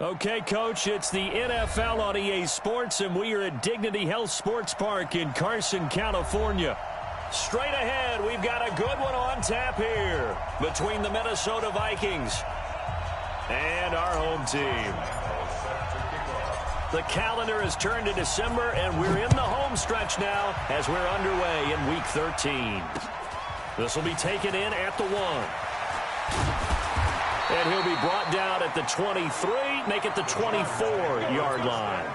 Okay, Coach, it's the NFL on EA Sports, and we are at Dignity Health Sports Park in Carson, California. Straight ahead, we've got a good one on tap here between the Minnesota Vikings and our home team. The calendar has turned to December, and we're in the home stretch now as we're underway in Week 13. This will be taken in at the 1. And he'll be brought down at the 23, make it the 24-yard line.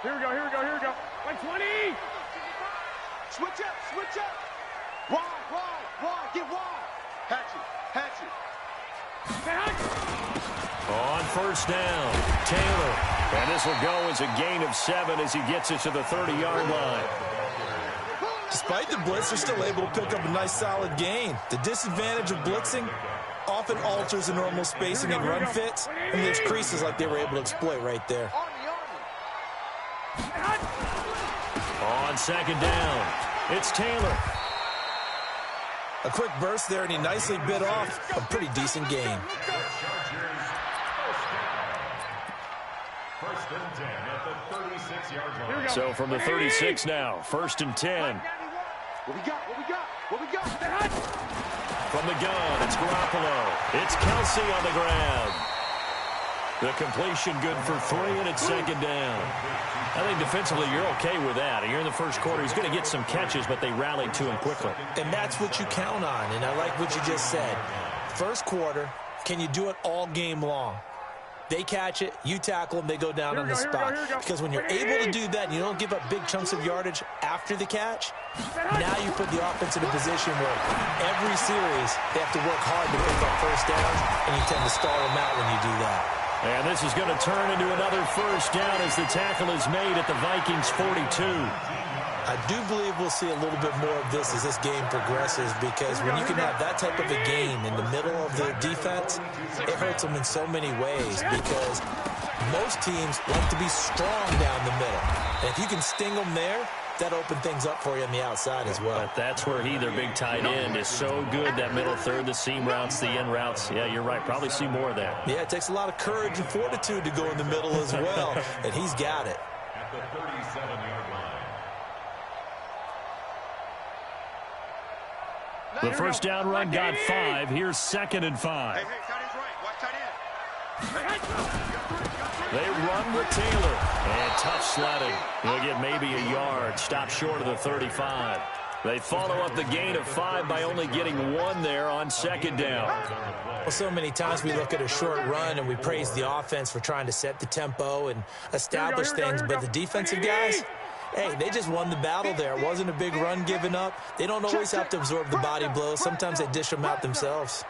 Here we go. Like 20. Switch up. Wide, get wide. Hatch it. On first down, Taylor. And this will go as a gain of 7 as he gets it to the 30-yard line. Despite the blitz, they're still able to pick up a nice solid gain. The disadvantage of blitzing often alters the normal spacing and run fits, and leaves creases like they were able to exploit right there. On second down, it's Taylor. A quick burst there, and he nicely bit off a pretty decent gain. First and 10 at the 36-yard line. So from the 36 now, first and 10. What we got? From the gun, it's Garoppolo. It's Kelsey on the grab. The completion good for 3, and it's second down. I think defensively you're okay with that. You're in the first quarter. He's going to get some catches, but they rallied to him quickly. And that's what you count on, and I like what you just said. First quarter, can you do it all game long? They catch it, you tackle them, they go down on the spot. Because when you're able to do that and you don't give up big chunks of yardage after the catch, now you put the offense in a position where every series they have to work hard to pick up first downs, and you tend to stall them out when you do that. And this is going to turn into another first down as the tackle is made at the Vikings 42. I do believe we'll see a little bit more of this as this game progresses, because when you can have that type of a game in the middle of the defense, it hurts them in so many ways, because most teams like to be strong down the middle. And if you can sting them there, that opens things up for you on the outside as well. But that's where their big tight end, is so good, that middle third, the seam routes, the in routes. Yeah, you're right. Probably see more of that. Yeah, it takes a lot of courage and fortitude to go in the middle as well, and he's got it. At the 37-yard line. The first down run got 5. Here's second and 5. Hey, tight end's right. Watch tight end. They run with Taylor. And tough sledding. He'll get maybe a yard. Stop short of the 35. They follow up the gain of 5 by only getting 1 there on second down. Well, so many times we look at a short run and we praise the offense for trying to set the tempo and establish things, but the defensive guys, hey, they just won the battle there. It wasn't a big run given up. They don't always have to absorb the body blows. Sometimes they dish them out themselves.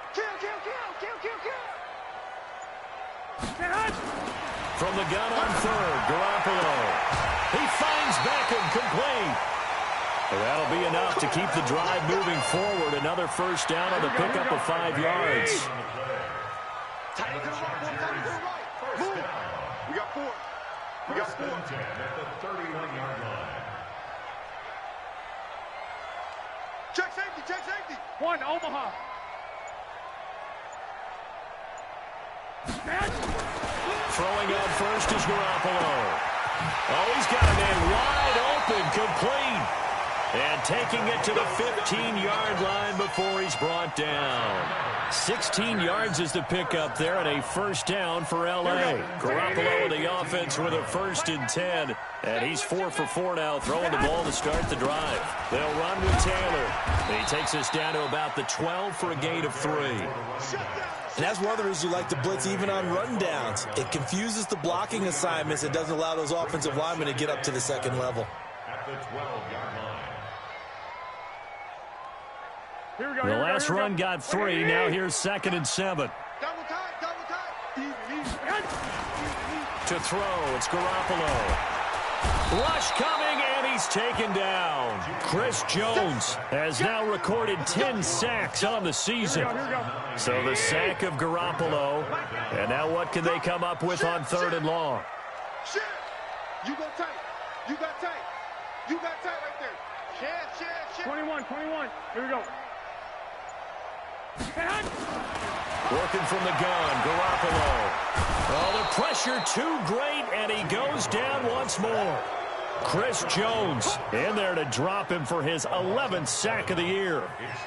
From the gun on third, Garoppolo. He finds Beckham complete. And that'll be enough to keep the drive moving forward. Another first down on the pickup of 5 yards. We got 4. First and 10 at the 31-yard line. Check safety. 1, Omaha. Throwing out first is Garoppolo. Oh, he's got a man wide open, complete. And taking it to the 15-yard line before he's brought down. 16 yards is the pickup there, and a first down for L.A. Garoppolo in the offense with a first and 10. And he's 4 for 4 now, throwing the ball to start the drive. They'll run with Taylor. And he takes us down to about the 12 for a gain of 3. And that's one of the reasons you like to blitz even on rundowns. It confuses the blocking assignments. It doesn't allow those offensive linemen to get up to the second level. At the 12-yard line. The last run got 3. Now here's second and 7. Double tight. To throw, it's Garoppolo. Rush coming, and he's taken down. Chris Jones has now recorded 10 sacks on the season. So the sack of Garoppolo. And now what can they come up with on third and long? You got tight right there. Chance. 21. Here we go. Working from the gun, Garoppolo. Oh, the pressure too great, and he goes down once more. Chris Jones in there to drop him for his 11th sack of the year.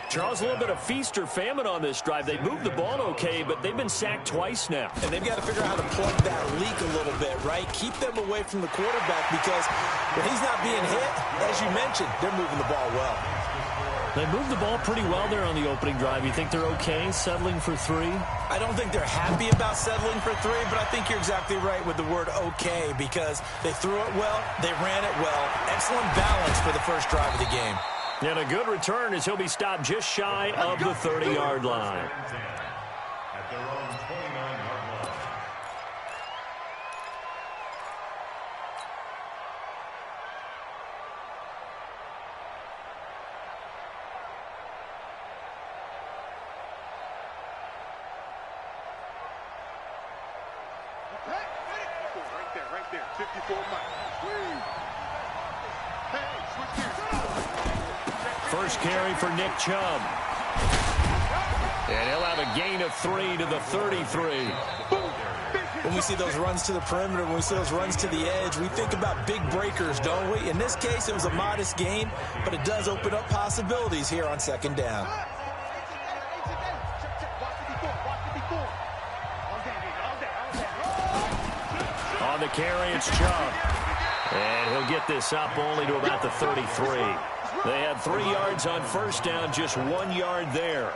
Charles, a little bit of feast or famine on this drive. They moved the ball okay, but they've been sacked twice now. And they've got to figure out how to plug that leak a little bit, right? Keep them away from the quarterback because when he's not being hit, as you mentioned, they're moving the ball well. They moved the ball pretty well there on the opening drive. You think they're okay settling for 3? I don't think they're happy about settling for 3, but I think you're exactly right with the word okay because they threw it well, they ran it well. Excellent balance for the first drive of the game. And a good return as he'll be stopped just shy of the 30-yard line. At their own 29-yard line. Right there. 54 miles. Hey, switch gears. First carry for Nick Chubb. And he'll have a gain of 3 to the 33. When we see those runs to the perimeter, when we see those runs to the edge, we think about big breakers, don't we? In this case, it was a modest gain, but it does open up possibilities here on second down. On the carry, it's Chubb. And he'll get this up only to about the 33. They had 3 yards on first down, just 1 yard there.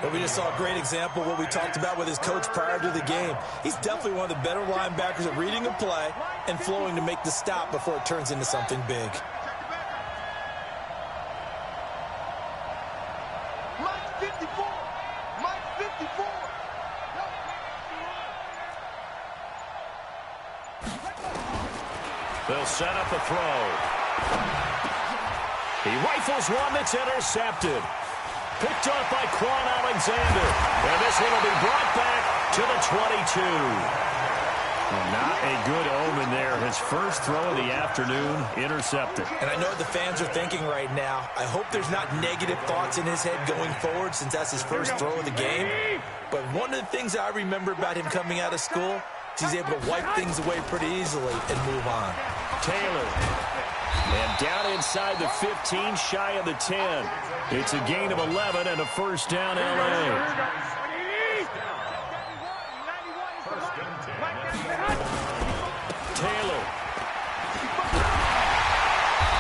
But we just saw a great example of what we talked about with his coach prior to the game. He's definitely one of the better linebackers at reading a play and flowing to make the stop before it turns into something big. Mike 54. They'll set up a throw. He rifles one that's intercepted. Picked up by Quan Alexander. And this one will be brought back to the 22. Well, not a good omen there. His first throw of the afternoon intercepted. And I know what the fans are thinking right now. I hope there's not negative thoughts in his head going forward since that's his first throw of the game. But one of the things I remember about him coming out of school is he's able to wipe things away pretty easily and move on. Taylor. And down inside the 15, shy of the 10. It's a gain of 11 and a first down, L.A. Taylor.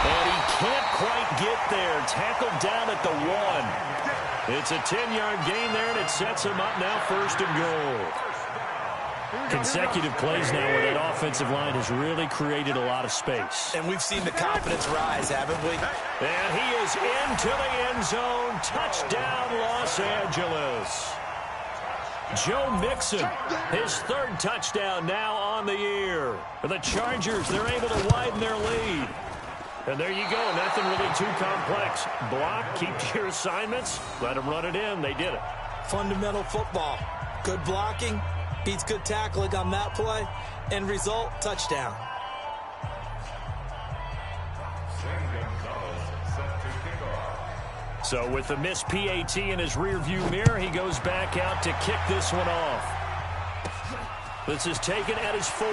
And he can't quite get there. Tackled down at the 1. It's a 10-yard gain there, and it sets him up now first and goal. Consecutive plays now where that offensive line has really created a lot of space. And we've seen the confidence rise, haven't we? And he is into the end zone. Touchdown, Los Angeles. Joe Mixon, his 3rd touchdown now on the year. For the Chargers, they're able to widen their lead. And there you go, nothing really too complex. Block, keep your assignments, let them run it in. They did it. Fundamental football. Good blocking beats good tackling on that play. End result, touchdown. So with the missed PAT in his rearview mirror, he goes back out to kick this one off. This is taken at his 4.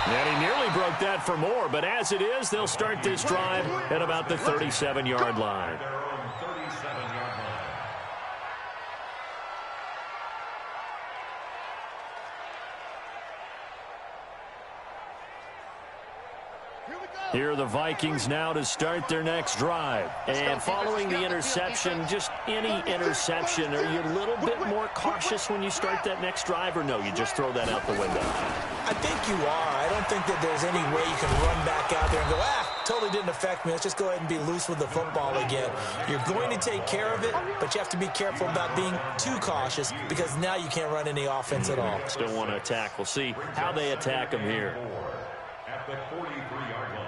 And he nearly broke that for more, but as it is, they'll start this drive at about the 37-yard line. Here are the Vikings now to start their next drive. And following the interception, just any interception, are you a little bit more cautious when you start that next drive, or no, you just throw that out the window? I think you are. I don't think that there's any way you can run back out there and go, totally didn't affect me. Let's just go ahead and be loose with the football again. You're going to take care of it, but you have to be careful about being too cautious because now you can't run any offense at all. Still want to attack. We'll see how they attack him here. At the 43-yard line.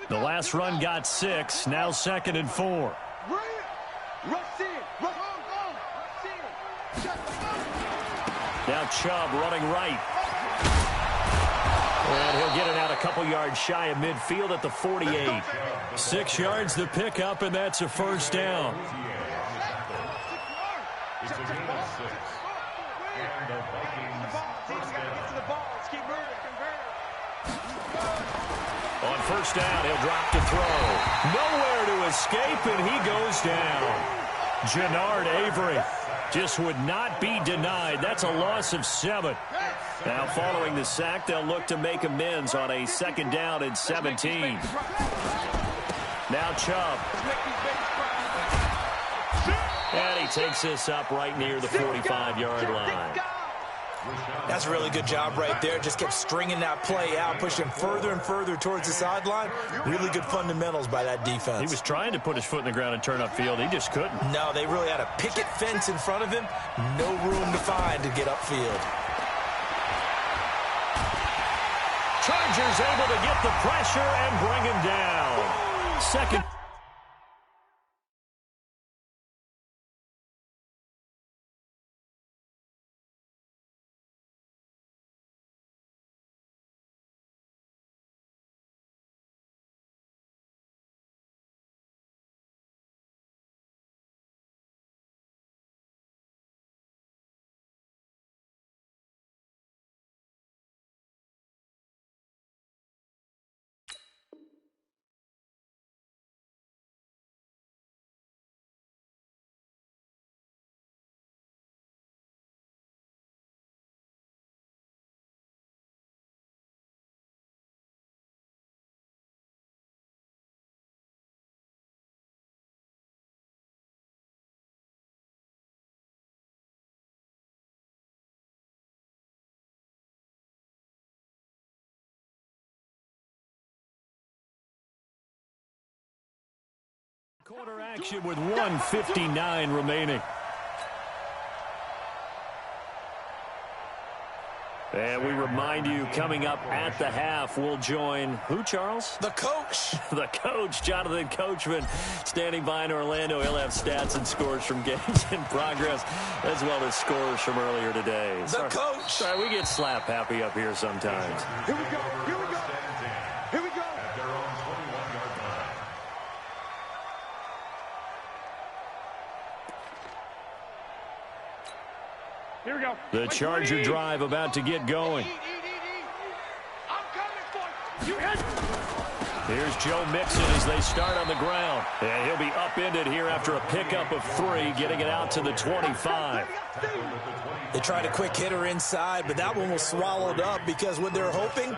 The last run got 6, now 2nd and 4. Now Chubb running right. And he'll get it out a couple yards shy of midfield at the 48. 6 yards to pick up, and that's a first down. It's a gain of 6. And the Vikings first down. On first down, he'll drop to throw. Nowhere to escape, and he goes down. Jannard Avery just would not be denied. That's a loss of 7. Now, following the sack, they'll look to make amends on a 2nd down and 17. Now Chubb. And he takes this up right near the 45-yard line. That's a really good job right there. Just kept stringing that play out, pushing further and further towards the sideline. Really good fundamentals by that defense. He was trying to put his foot in the ground and turn upfield. He just couldn't. No, they really had a picket fence in front of him. No room to find to get upfield. Chargers able to get the pressure and bring him down. Second. Quarter action with 1:59 remaining. And we remind you, coming up at the half, we'll join who, Charles? The coach. The coach, Jonathan Coachman, standing by in Orlando. He'll have stats and scores from games in progress, as well as scores from earlier today. The coach. Sorry, we get slap happy up here sometimes. Here we go. Here we go. Here we go. At their own 21-yard line. Here we go. The Charger drive about to get going. I'm coming for you. Here's Joe Mixon as they start on the ground. And he'll be upended here after a pickup of 3, getting it out to the 25. They tried a quick hitter inside, but that one was swallowed up because what they're hoping,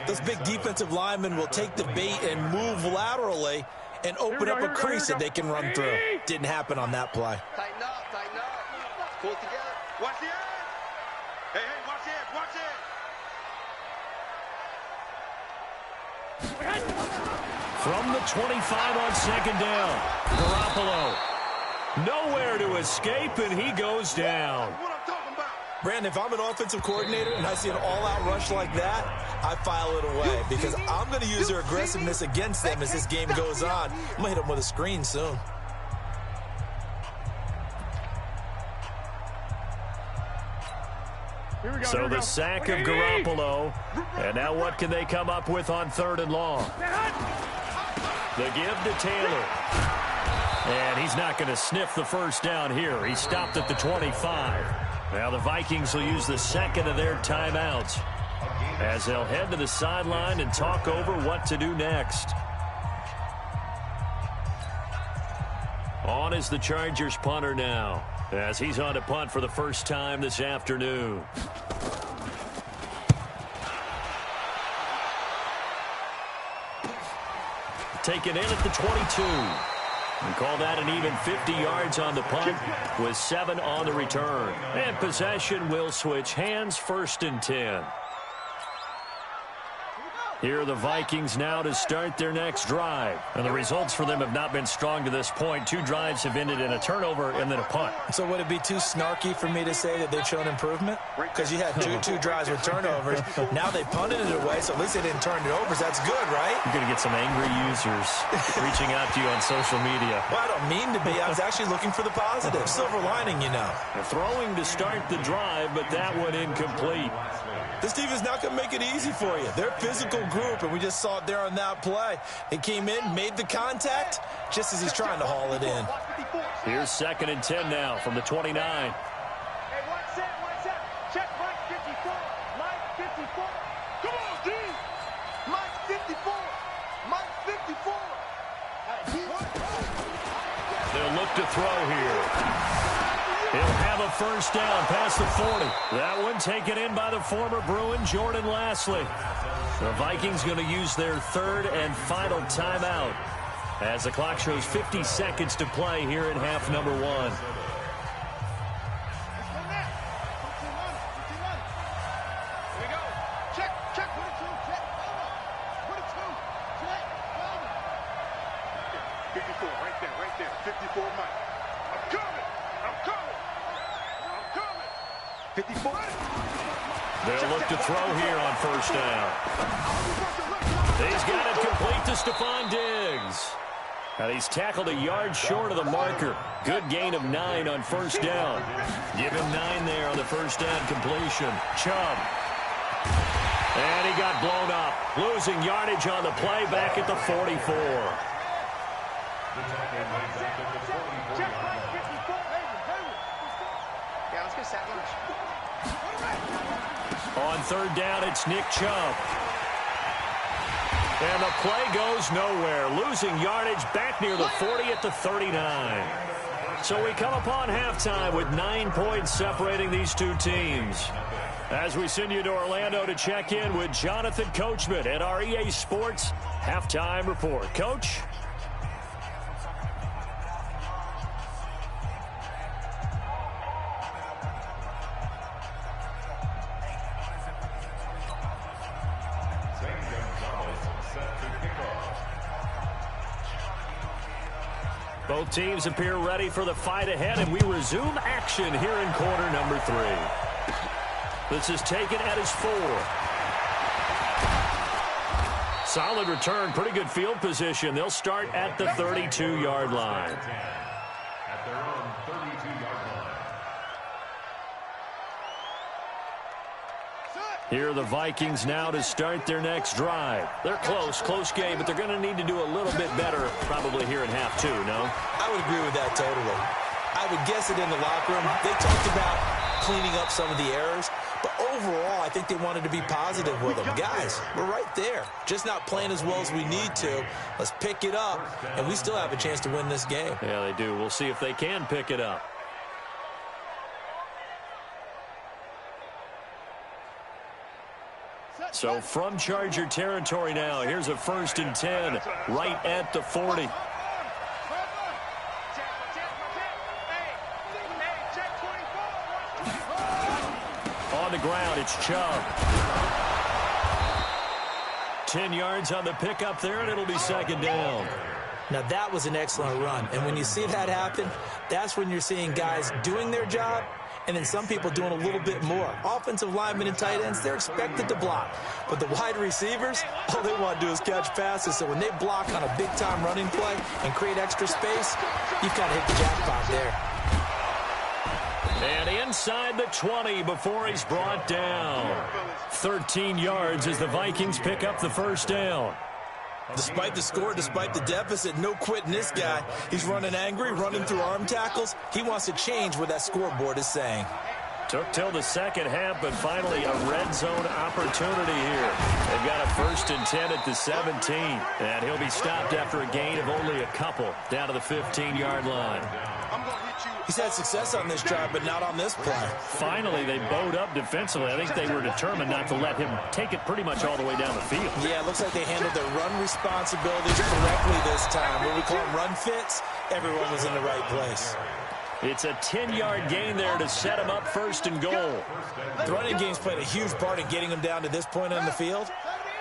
those big defensive linemen will take the bait and move laterally and open up a crease that they can run through. Didn't happen on that play. Tighten up, tighten up. Pull it together. Watch the edge. Hey, watch the edge, watch the edge. From the 25 on 2nd down, Garoppolo. Nowhere to escape, and he goes down. What I'm talking about. Brandon, if I'm an offensive coordinator and I see an all-out rush like that, I file it away because I'm going to use their aggressiveness against them as this game goes on. I'm going to hit them with a screen soon. So the sack of Garoppolo. And now what can they come up with on 3rd and long? The give to Taylor. And he's not going to sniff the first down here. He stopped at the 25. Now the Vikings will use the 2nd of their timeouts as they'll head to the sideline and talk over what to do next. On is the Chargers punter now, as he's on to punt for the first time this afternoon. Taken in at the 22. And call that an even 50 yards on the punt with 7 on the return. And possession will switch hands, 1st and 10. Here are the Vikings now to start their next drive. And the results for them have not been strong to this point. 2 drives have ended in a turnover and then a punt. So would it be too snarky for me to say that they've shown improvement? Because you had two drives with turnovers. Now they punted it away, so at least they didn't turn it over. So that's good, right? You're going to get some angry users reaching out to you on social media. Well, I don't mean to be. I was actually looking for the positive. Silver lining, you know. Throwing to start the drive, but that one incomplete. This team is not going to make it easy for you. They're a physical group, and we just saw it there on that play. He came in, made the contact, just as he's trying to haul it in. Here's 2nd and 10 now from the 29. Hey, one set. Check Mike 54. Mike 54. Come on, D. Mike 54. Mike 54. They'll look to throw here. He'll have a first down past the 40. That one taken in by the former Bruin, Jordan Lastly. The Vikings going to use their 3rd and final timeout as the clock shows 50 seconds to play here in half number 1. They'll look to throw here on first down. He's got it complete to Stephon Diggs. And he's tackled a yard short of the marker. Good gain of 9 on first down. Give him 9 there on the first down completion. Chubb. And he got blown up. Losing yardage on the play back at the 44. On 3rd down, it's Nick Chubb. And the play goes nowhere. Losing yardage back near the 40 at the 39. So we come upon halftime with 9 points separating these two teams. As we send you to Orlando to check in with Jonathan Coachman at our EA Sports Halftime Report. Coach? Both teams appear ready for the fight ahead, and we resume action here in quarter number 3. This is taken at his 4. Solid return, pretty good field position. They'll start at the 32-yard line. At their own 32-yard line. Here are the Vikings now to start their next drive. They're close game, but they're going to need to do a little bit better probably here in half 2, no? I would agree with that totally. I would guess it in the locker room. They talked about cleaning up some of the errors, but overall, I think they wanted to be positive with them. Guys, we're right there. Just not playing as well as we need to. Let's pick it up, and we still have a chance to win this game. Yeah, they do. We'll see if they can pick it up. So from Charger territory now, here's a 1st and 10 right at the 40. On the ground, it's Chubb. 10 yards on the pickup there, and it'll be 2nd down. Now, that was an excellent run. And when you see that happen, that's when you're seeing guys doing their job and then some people doing a little bit more. Offensive linemen and tight ends, they're expected to block. But the wide receivers, all they want to do is catch passes. So when they block on a big-time running play and create extra space, you've got to hit the jackpot there. And inside the 20 before he's brought down. 13 yards as the Vikings pick up the first down. Despite the score, despite the deficit, no quitting this guy. He's running angry, running through arm tackles. He wants to change what that scoreboard is saying. Took till the second half, but finally a red zone opportunity here. They've got a 1st and 10 at the 17. And he'll be stopped after a gain of only a couple down to the 15-yard line. He's had success on this drive, but not on this play. Finally, they bowed up defensively. I think they were determined not to let him take it pretty much all the way down the field. Yeah, it looks like they handled their run responsibilities correctly this time. What we call them run fits, everyone was in the right place. It's a 10-yard gain there to set him up 1st and goal. The running game's played a huge part in getting him down to this point on the field.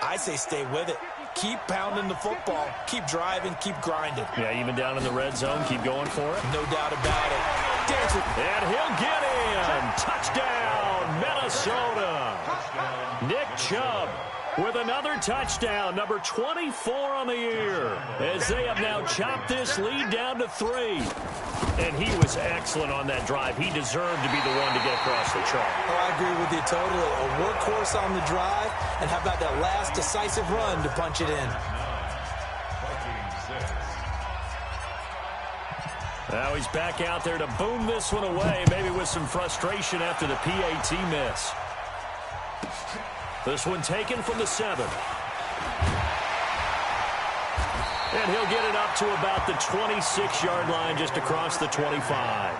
I say stay with it. Keep pounding the football. Keep driving. Keep grinding. Yeah, even down in the red zone, keep going for it. No doubt about it. And he'll get in. Touchdown, Minnesota. Nick Chubb with another touchdown, number 24 on the year, as they have now chopped this lead down to 3. And he was excellent on that drive. He deserved to be the one to get across the chalk. Oh, I agree with you totally. A workhorse on the drive, and how about that last decisive run to punch it in? Now he's back out there to boom this one away, maybe with some frustration after the PAT miss. This one taken from the 7. And he'll get it up to about the 26-yard line, just across the 25.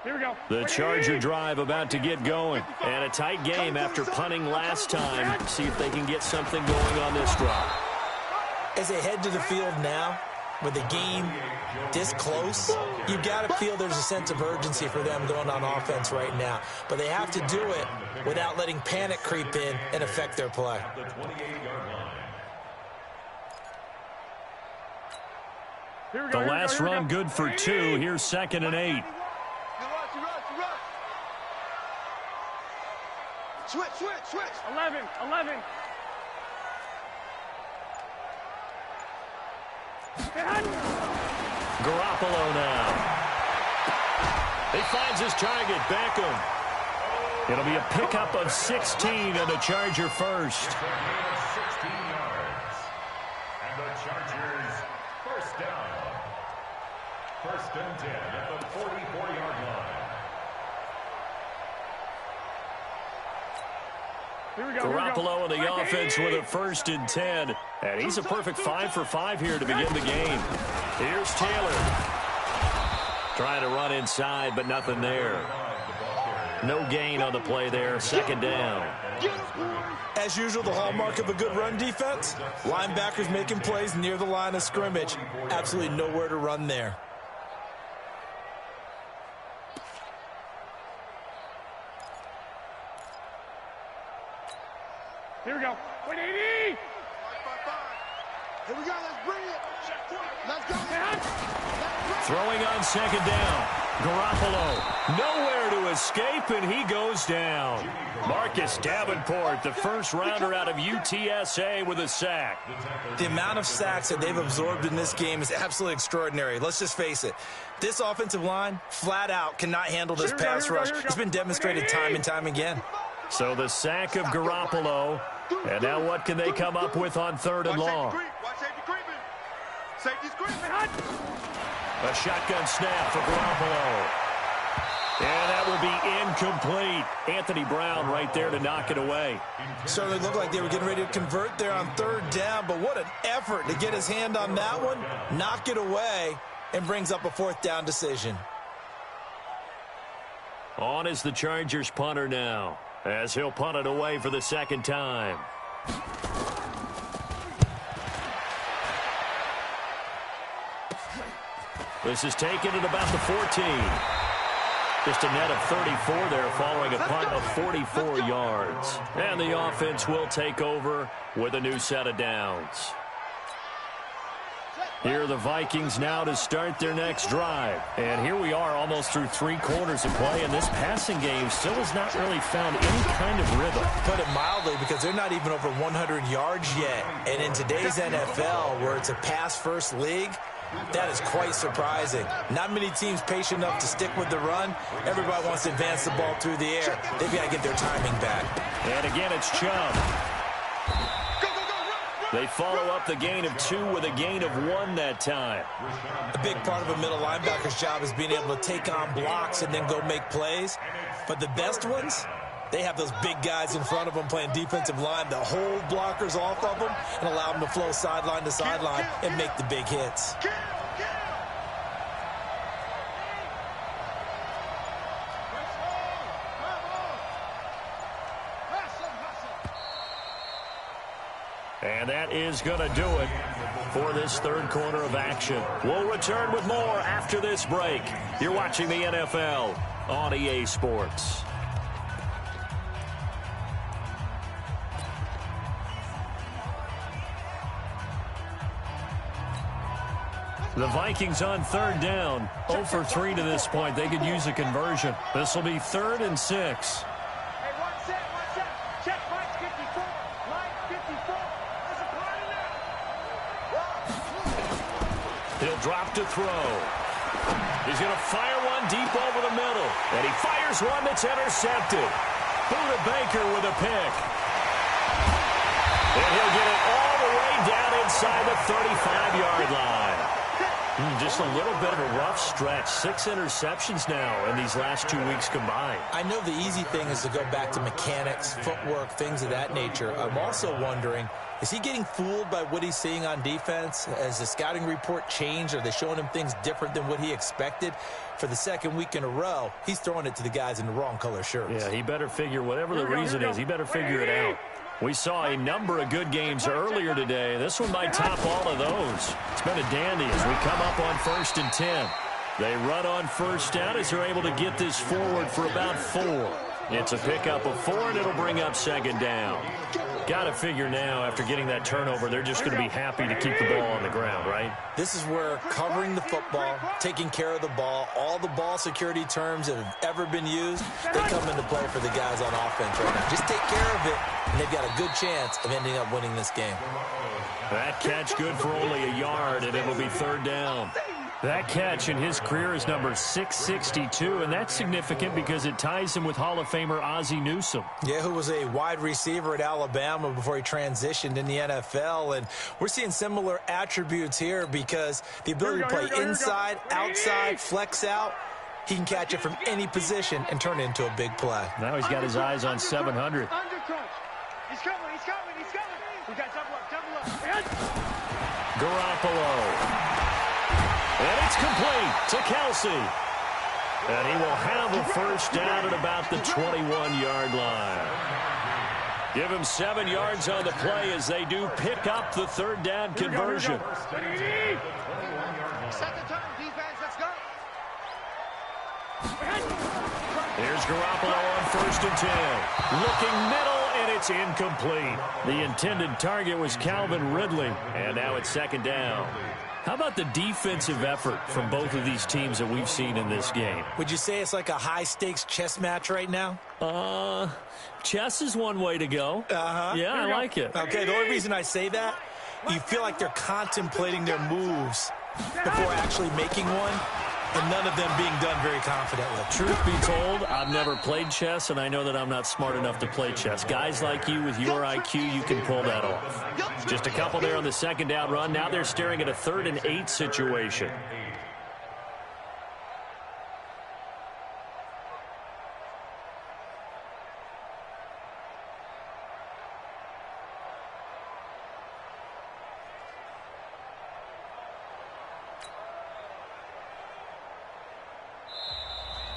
Here we go. The Charger drive about to get going. And a tight game after punting last time. See if they can get something going on this drive. As they head to the field now, with the game this close, you've got to feel there's a sense of urgency for them going on offense right now. But they have to do it without letting panic creep in and affect their play. The last run good for 2. Here's 2nd and 8. Switch. 11. Garoppolo now. He finds his target, Beckham. It'll be a pickup of 16 and a Charger first. 16 yards. And the Chargers first down. 1st and 10 at the 44-yard line. Garoppolo and the offense with a 1st and 10. And he's a perfect 5 for 5 here to begin the game. Here's Taylor. Trying to run inside, but nothing there. No gain on the play there. 2nd down. As usual, the hallmark of a good run defense, linebackers making plays near the line of scrimmage. Absolutely nowhere to run there. Here we go. 180. Here we go. Let's bring it. Let's go. Throwing on 2nd down. Garoppolo nowhere to escape, and he goes down. Marcus Davenport, the first rounder out of UTSA, with a sack. The amount of sacks that they've absorbed in this game is absolutely extraordinary. Let's just face it. This offensive line, flat out, cannot handle this pass rush. It's been demonstrated time and time again. So the sack of Garoppolo. And now what can they come up with on 3rd and long? A shotgun snap for Garoppolo. And that will be incomplete. Anthony Brown right there to knock it away. Certainly looked like they were getting ready to convert there on 3rd down, but what an effort to get his hand on that one, knock it away, and brings up a 4th down decision. On is the Chargers punter now, as he'll punt it away for the 2nd time. This is taken at about the 14. Just a net of 34 there following a punt of 44 yards. And the offense will take over with a new set of downs. Here are the Vikings now to start their next drive. And here we are almost through 3 quarters of play, and this passing game still has not really found any kind of rhythm. Put it mildly, because they're not even over 100 yards yet. And in today's NFL, where it's a pass-first league, that is quite surprising. Not many teams patient enough to stick with the run. Everybody wants to advance the ball through the air. They've got to get their timing back. And again, it's Chubb. They follow up the gain of 2 with a gain of 1 that time. A big part of a middle linebacker's job is being able to take on blocks and then go make plays. But the best ones, they have those big guys in front of them playing defensive line that hold blockers off of them and allow them to flow sideline to sideline and make the big hits. And that is going to do it for this third quarter of action. We'll return with more after this break. You're watching the NFL on EA Sports. The Vikings on third down. 0 for 3 to this point. They could use a conversion. This will be 3rd and 6. Hey, one set. Check Mike 54. Mike 54. There's a party now. He'll drop to throw. He's going to fire one deep over the middle. And he fires one that's intercepted. Buda Baker with a pick. And he'll get it all the way down inside the 35-yard line. Just a little bit of a rough stretch. 6 interceptions now in these last 2 weeks combined. I know the easy thing is to go back to mechanics, footwork, things of that nature. I'm also wondering, is he getting fooled by what he's seeing on defense? Has the scouting report changed? Are they showing him things different than what he expected? For the second week in a row, he's throwing it to the guys in the wrong color shirts. Yeah, he better figure, whatever the reason is, he better figure it out. We saw a number of good games earlier today. This one might top all of those. It's been a dandy as we come up on 1st and 10. They run on first down as they're able to get this forward for about 4. It's a pickup of 4, and it'll bring up 2nd down. Got to figure now, after getting that turnover, they're just going to be happy to keep the ball on the ground, right? This is where covering the football, taking care of the ball, all the ball security terms that have ever been used, they come into play for the guys on offense right now. Just take care of it, and they've got a good chance of ending up winning this game. That catch good for only a yard, and it will be 3rd down. That catch in his career is number 662, and that's significant because it ties him with Hall of Famer Ozzie Newsome. Yeah, who was a wide receiver at Alabama before he transitioned in the NFL. And we're seeing similar attributes here because the ability to play inside, outside, flex out, he can catch it from any position and turn it into a big play. Now he's got his eyes on 700. He's coming. We got double up. Garoppolo. And it's complete to Kelsey. And he will have a first down at about the 21-yard line. Give him 7 yards on the play as they do pick up the 3rd down conversion. Set the turn, defense, let's go. Here's Garoppolo on 1st and 10. Looking middle, and it's incomplete. The intended target was Calvin Ridley, and now it's 2nd down. How about the defensive effort from both of these teams that we've seen in this game? Would you say it's like a high-stakes chess match right now? Chess is one way to go. Yeah, I like it. Okay, the only reason I say that, you feel like they're contemplating their moves before actually making one, and none of them being done very confidently. Truth be told, I've never played chess, and I know that I'm not smart enough to play chess. Guys like you with your IQ, you can pull that off. Just a couple there on the 2nd down run. Now they're staring at a 3rd and 8 situation.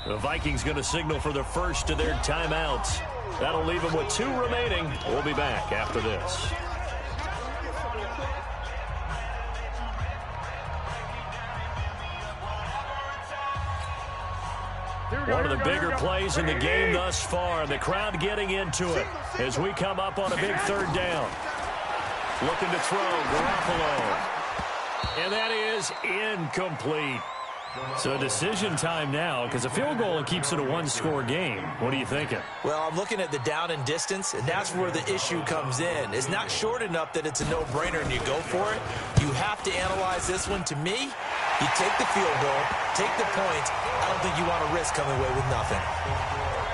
The Vikings going to signal for the first of their timeouts. That'll leave them with 2 remaining. We'll be back after this. One of the bigger plays in the game thus far. The crowd getting into it as we come up on a big 3rd down. Looking to throw, Garoppolo. And that is incomplete. So decision time now, because a field goal keeps it a one-score game. What are you thinking? Well, I'm looking at the down and distance, and that's where the issue comes in. It's not short enough that it's a no-brainer and you go for it. You have to analyze this one. To me, you take the field goal, take the points. I don't think you want to risk coming away with nothing.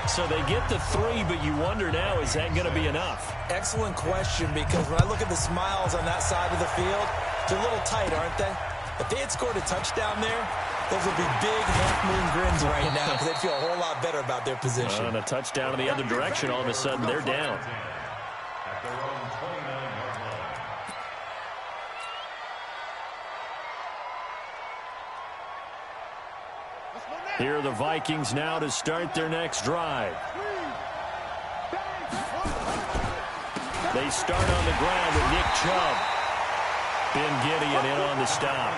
So they get the 3, but you wonder now, is that going to be enough? Excellent question, because when I look at the smiles on that side of the field, they're a little tight, aren't they? If they had scored a touchdown there, those would be big half-moon grins right now because they'd feel a whole lot better about their position. And a touchdown in the other direction, all of a sudden they're down. At their own 29-yard line. Here are the Vikings now to start their next drive. They start on the ground with Nick Chubb. Ben Gideon in on the stop.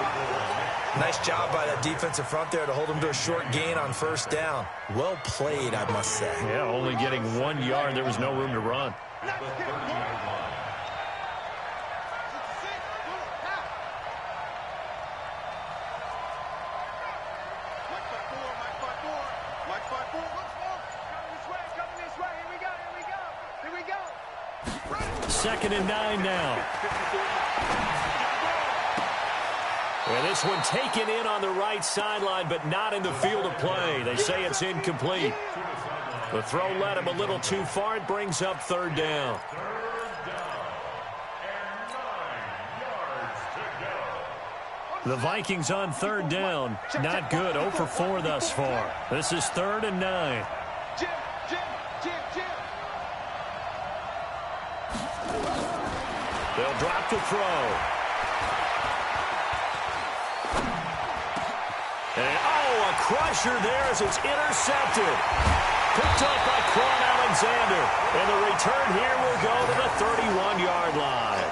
Nice job by that defensive front there to hold him to a short gain on first down. Well played, I must say. Yeah, only getting 1 yard. There was no room to run. Second and 9 now. And this one taken in on the right sideline, but not in the field of play. They say it's incomplete. The throw led him a little too far. It brings up third down. The Vikings on third down. Not good. 0 for 4 thus far. This is 3rd and 9. They'll drop the throw. And, a crusher there as it's intercepted. Picked up by Quan Alexander. And the return here will go to the 31-yard line.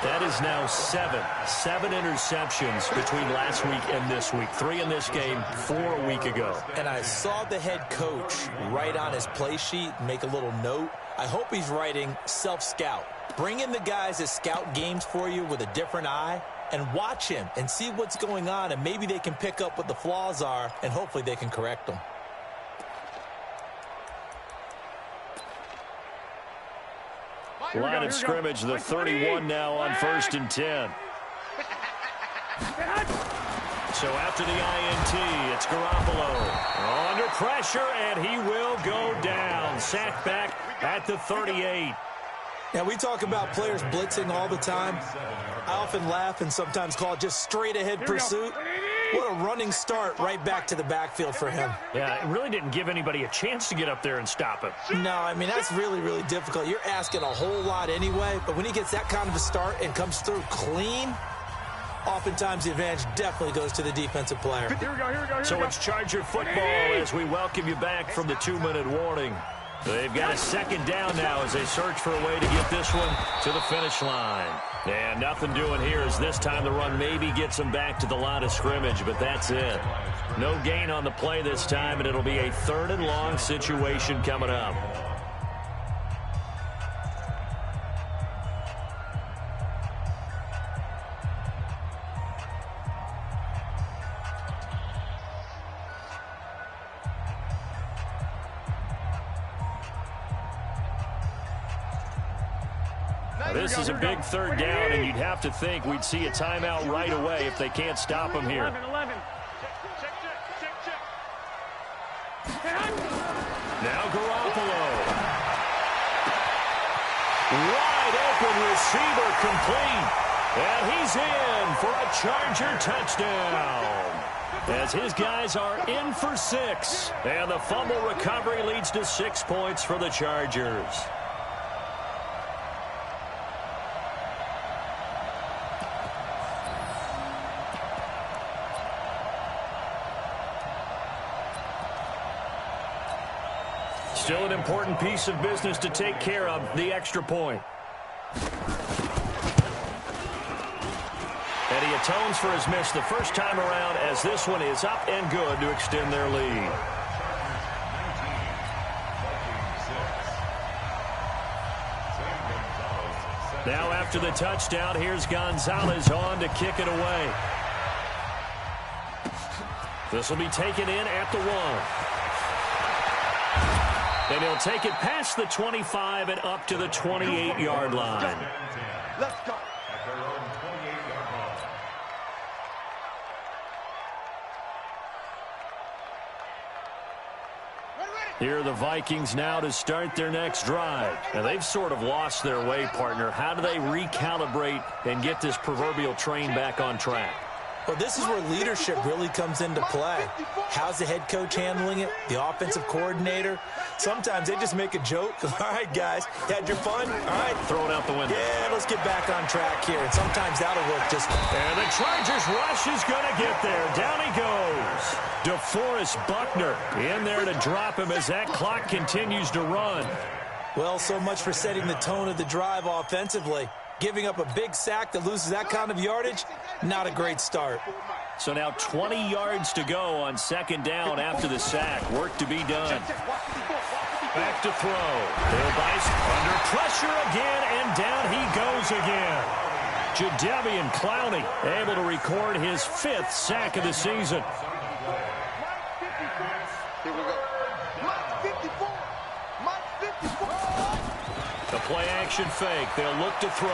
That is now 7 interceptions between last week and this week. 3 in this game, 4 a week ago. And I saw the head coach write on his play sheet, make a little note. I hope he's writing self-scout. Bring in the guys that scout games for you with a different eye and watch him and see what's going on, and maybe they can pick up what the flaws are, and hopefully they can correct them. Line of scrimmage, the 31 now on 1st and 10. So after the INT, it's Garoppolo. Under pressure, and he will go down. Sacked back at the 38. Now, we talk about players blitzing all the time. I often laugh and sometimes call it just straight-ahead pursuit. What a running start right back to the backfield for him. Yeah, it really didn't give anybody a chance to get up there and stop him. No, I mean, that's really, really difficult. You're asking a whole lot anyway, but when he gets that kind of a start and comes through clean, oftentimes the advantage definitely goes to the defensive player. So it's Charger football as we welcome you back from the 2-minute warning. They've got a second down now as they search for a way to get this one to the finish line. And nothing doing here as this time the run maybe gets them back to the line of scrimmage, but that's it. No gain on the play this time, and it'll be a 3rd and long situation coming up. This is a big 3rd down, and you'd have to think we'd see a timeout right away if they can't stop him here. Now Garoppolo. Wide open receiver complete. And he's in for a Charger touchdown. As his guys are in for 6. And the fumble recovery leads to 6 points for the Chargers. Still an important piece of business to take care of, the extra point. And he atones for his miss the first time around as this one is up and good to extend their lead. Now after the touchdown, here's Gonzalez on to kick it away. This will be taken in at the 1. And he'll take it past the 25 and up to the 28-yard line. Let's go. At their own 28-yard line. Here are the Vikings now to start their next drive. Now, they've sort of lost their way, partner. How do they recalibrate and get this proverbial train back on track? Well, this is where leadership really comes into play. How's the head coach handling it? The offensive coordinator? Sometimes they just make a joke. All right, guys, had your fun? All right. Throw it out the window. Yeah, let's get back on track here. And sometimes that'll work just fine. And the Chargers rush is going to get there. Down he goes. DeForest Buckner in there to drop him as that clock continues to run. Well, so much for setting the tone of the drive offensively. Giving up a big sack that loses that kind of yardage, not a great start. So now 20 yards to go on second down after the sack. Work to be done. Back to throw. Bill Bice under pressure again, and down he goes again. Jadeveon Clowney able to record his 5th sack of the season. Here we go. Mike 54. Mike 54. The play-action fake. They'll look to throw.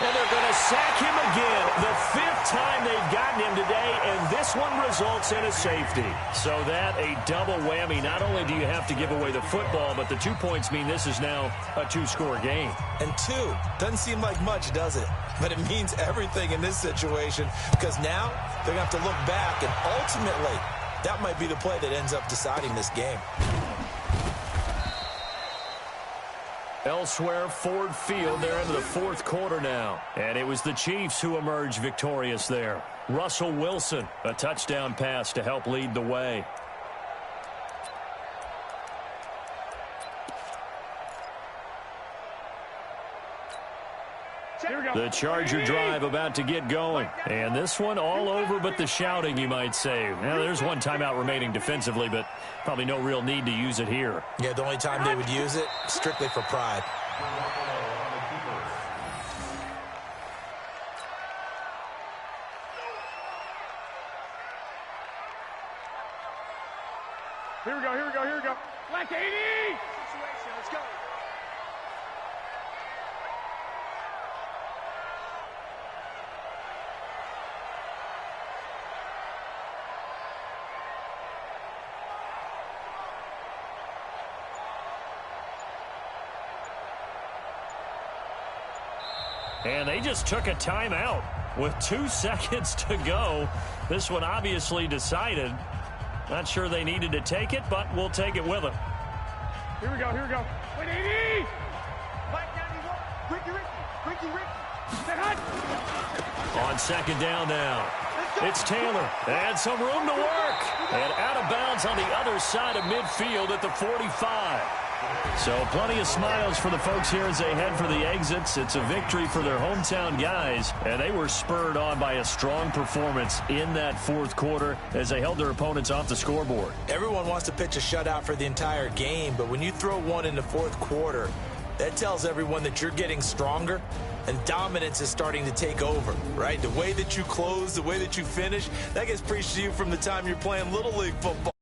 And they're going to sack him again. The 5th time they've gotten him today, and this one results in a safety. So that a double whammy. Not only do you have to give away the football, but the 2 points mean this is now a 2-score game. And 2 doesn't seem like much, does it? But it means everything in this situation, because now they're going to have to look back, and ultimately that might be the play that ends up deciding this game. Elsewhere, Ford Field, they're into the 4th quarter now. And it was the Chiefs who emerged victorious there. Russell Wilson, a touchdown pass to help lead the way. The Charger drive about to get going. And this one all over but the shouting, you might say. Now, there's one timeout remaining defensively, but probably no real need to use it here. Yeah, the only time they would use it, strictly for pride. Here we go, here we go, here we go. Black 80! Situation, let's go. And they just took a timeout with 2 seconds to go. This one obviously decided. Not sure they needed to take it, but we'll take it with them. Here we go, here we go. 180! Mike 91. Ricky. Say hot. On second down now. It's Taylor. And some room to work. And out of bounds on the other side of midfield at the 45. So plenty of smiles for the folks here as they head for the exits. It's a victory for their hometown guys, and they were spurred on by a strong performance in that 4th quarter as they held their opponents off the scoreboard. Everyone wants to pitch a shutout for the entire game, but when you throw one in the 4th quarter, that tells everyone that you're getting stronger and dominance is starting to take over, right? The way that you close, the way that you finish, that gets preached to you from the time you're playing Little League football.